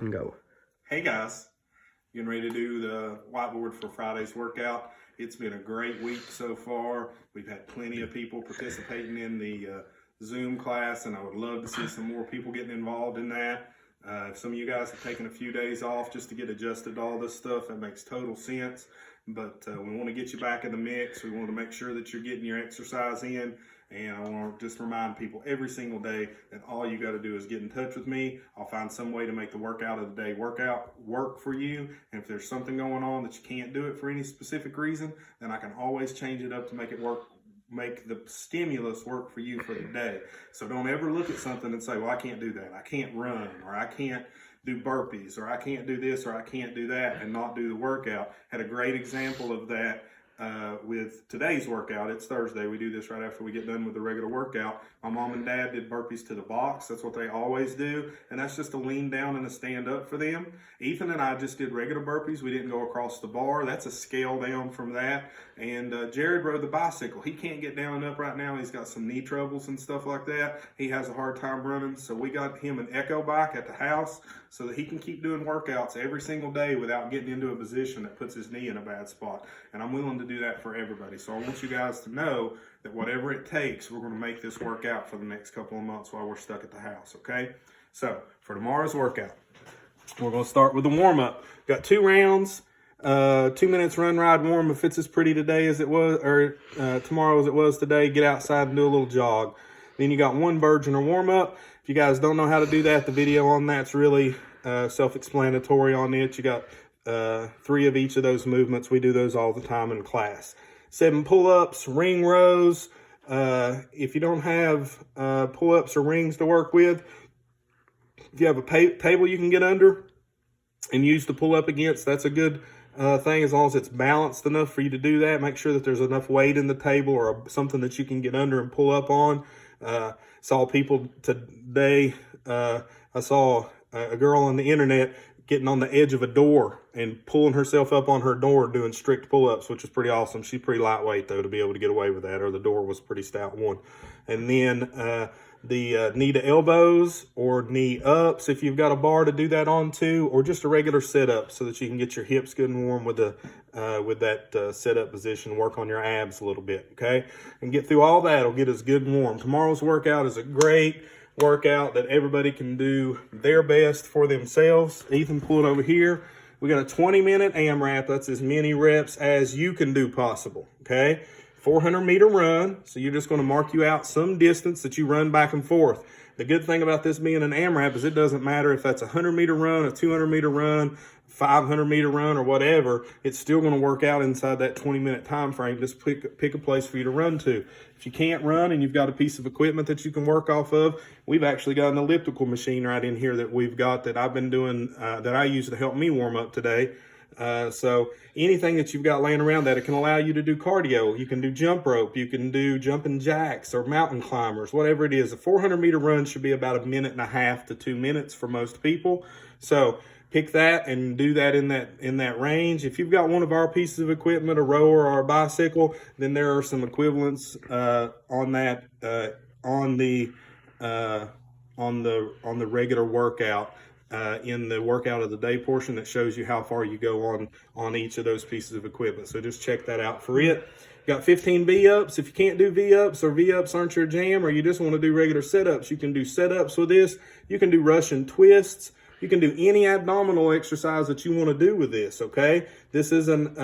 and go. Hey guys, getting ready to do the whiteboard for Friday's workout. It's been a great week so far. We've had plenty of people participating in the Zoom class, and I would love to see some more people getting involved in that. If some of you guys have taken a few days off just to get adjusted to all this stuff, that makes total sense. But we want to get you back in the mix. We want to make sure that you're getting your exercise in. And I want to just remind people every single day that all you got to do is get in touch with me. I'll find some way to make the workout of the day work for you. And if there's something going on that you can't do it for any specific reason, then I can always change it up to make it work, make the stimulus work for you for the day. So don't ever look at something and say, well, I can't do that. I can't run, or I can't do burpees, or I can't do this, or I can't do that, and not do the workout. Had a great example of that with today's workout. It's Thursday. We do this right after we get done with the regular workout. My mom and dad did burpees to the box. That's what they always do. And that's just a lean down and a stand up for them. Ethan and I just did regular burpees. We didn't go across the bar. That's a scale down from that. And Jared rode the bicycle. He can't get down and up right now. He's got some knee troubles and stuff like that. He has a hard time running. So we got him an Echo bike at the house so that he can keep doing workouts every single day without getting into a position that puts his knee in a bad spot. And I'm willing to do that for everybody. So I want you guys to know that whatever it takes, we're going to make this work out for the next couple of months while we're stuck at the house, okay? So for tomorrow's workout, we're going to start with the warm-up. Got 2 rounds, 2 minutes run, ride, warm. If it's as pretty today as it was, or tomorrow as it was today, get outside and do a little jog. Then you got 1 virgin or warm-up. If you guys don't know how to do that, the video on that's really self-explanatory on it. You got 3 of each of those movements. We do those all the time in class. 7 pull-ups, ring rows. If you don't have pull-ups or rings to work with, if you have a table you can get under and use the pull-up against, that's a good thing, as long as it's balanced enough for you to do that. Make sure that there's enough weight in the table or something that you can get under and pull up on. Saw people today, I saw a girl on the internet getting on the edge of a door and pulling herself up on her door doing strict pull-ups, which is pretty awesome. She's pretty lightweight, though, to be able to get away with that, or the door was a pretty stout one. And then the knee to elbows or knee ups, if you've got a bar to do that on too, or just a regular sit-up so that you can get your hips good and warm with that sit-up position, work on your abs a little bit, okay? And get through all that. It'll get us good and warm. Tomorrow's workout is a great workout that everybody can do their best for themselves. Ethan, pull it over here. We got a 20-minute AMRAP. That's as many reps as you can do possible, okay? 400-meter run, so you're just going to mark you out some distance that you run back and forth. The good thing about this being an AMRAP is it doesn't matter if that's a 100-meter run, a 200-meter run, 500-meter run, or whatever. It's still going to work out inside that 20-minute time frame. Just pick a place for you to run to. If you can't run and you've got a piece of equipment that you can work off of, we've actually got an elliptical machine right in here that we've got that I've been doing, that I use to help me warm up today. So anything that you've got laying around that it can allow you to do cardio. You can do jump rope, you can do jumping jacks or mountain climbers, whatever it is. A 400-meter run should be about 1.5 minutes to 2 minutes for most people. So pick that and do that in that range. If you've got one of our pieces of equipment, a rower or a bicycle, then there are some equivalents on that on the regular workout. In the workout of the day portion that shows you how far you go on each of those pieces of equipment. So just check that out for it. Got 15 V-ups. If you can't do V-ups or V-ups aren't your jam, or you just want to do regular sit-ups, you can do sit-ups with this. You can do Russian twists. You can do any abdominal exercise that you want to do with this, okay? This is an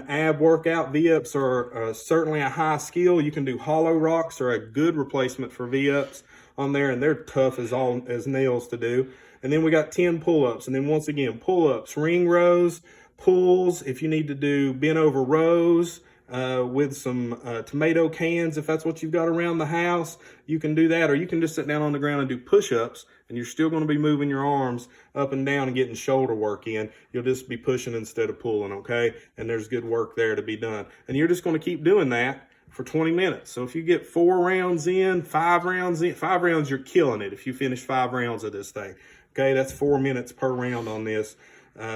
ab workout. V-ups are certainly a high skill. You can do hollow rocks, are a good replacement for V-ups on there, and they're tough as nails to do. And then we got 10 pull-ups. And then once again, pull-ups, ring rows, pulls. If you need to do bent over rows with some tomato cans, if that's what you've got around the house, you can do that. Or you can just sit down on the ground and do push-ups, and you're still going to be moving your arms up and down and getting shoulder work in. You'll just be pushing instead of pulling, okay? And there's good work there to be done. And you're just going to keep doing that for 20 minutes. So if you get 4 rounds in, 5 rounds, you're killing it if you finish 5 rounds of this thing. Okay, that's 4 minutes per round on this.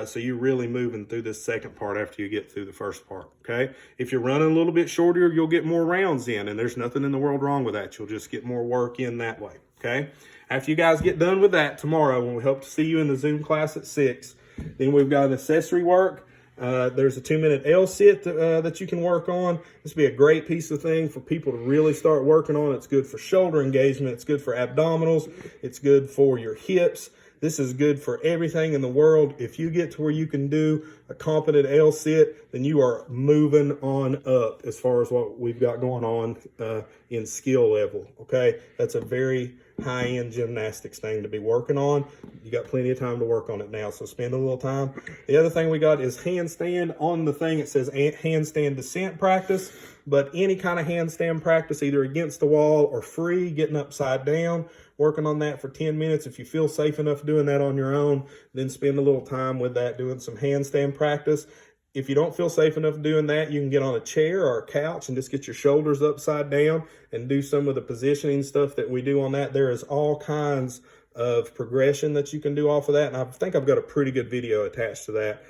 So you're really moving through this second part after you get through the first part, okay? If you're running a little bit shorter, you'll get more rounds in, and there's nothing in the world wrong with that. You'll just get more work in that way. Okay. After you guys get done with that tomorrow, when we hope to see you in the Zoom class at 6, then we've got accessory work. There's a 2-minute L-sit that you can work on. This will be a great piece of thing for people to really start working on. It's good for shoulder engagement. It's good for abdominals. It's good for your hips. This is good for everything in the world. If you get to where you can do a competent L-sit, then you are moving on up as far as what we've got going on in skill level, okay? That's a very high-end gymnastics thing to be working on. You got plenty of time to work on it now, so spend a little time. The other thing we got is handstand. On the thing, it says handstand descent practice, but any kind of handstand practice, either against the wall or free, getting upside down, working on that for 10 minutes. If you feel safe enough doing that on your own, then spend a little time with that, doing some handstand practice. If you don't feel safe enough doing that, you can get on a chair or a couch and just get your shoulders upside down and do some of the positioning stuff that we do on that. There is all kinds of progression that you can do off of that. And I think I've got a pretty good video attached to that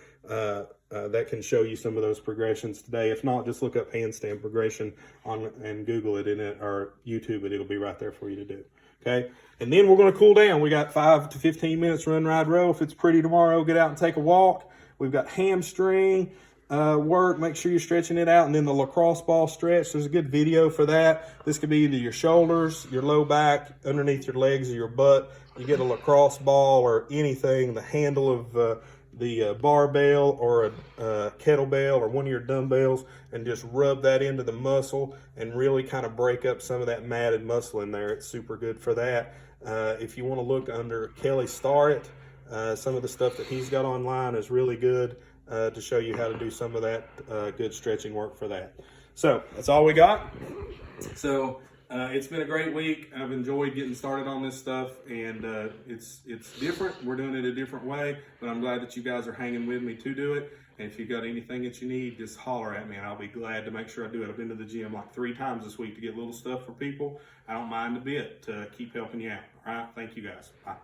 that can show you some of those progressions today. If not, just look up handstand progression and Google it in it or YouTube it. It'll be right there for you to do. Okay. And then we're going to cool down. We got 5 to 15 minutes run, ride, row. If it's pretty tomorrow, get out and take a walk. We've got hamstring work. Make sure you're stretching it out. And then the lacrosse ball stretch. There's a good video for that. This could be either your shoulders, your low back, underneath your legs, or your butt. You get a lacrosse ball or anything, the handle of the barbell or a kettlebell or one of your dumbbells, and just rub that into the muscle and really kind of break up some of that matted muscle in there. It's super good for that. If you want to look under Kelly Starrett, some of the stuff that he's got online is really good to show you how to do some of that good stretching work for that. So that's all we got. So it's been a great week. I've enjoyed getting started on this stuff, and it's different. We're doing it a different way, but I'm glad that you guys are hanging with me to do it. And if you've got anything that you need, just holler at me, and I'll be glad to make sure I do it. I've been to the gym like 3 times this week to get little stuff for people. I don't mind a bit to keep helping you out. All right? Thank you guys. Bye.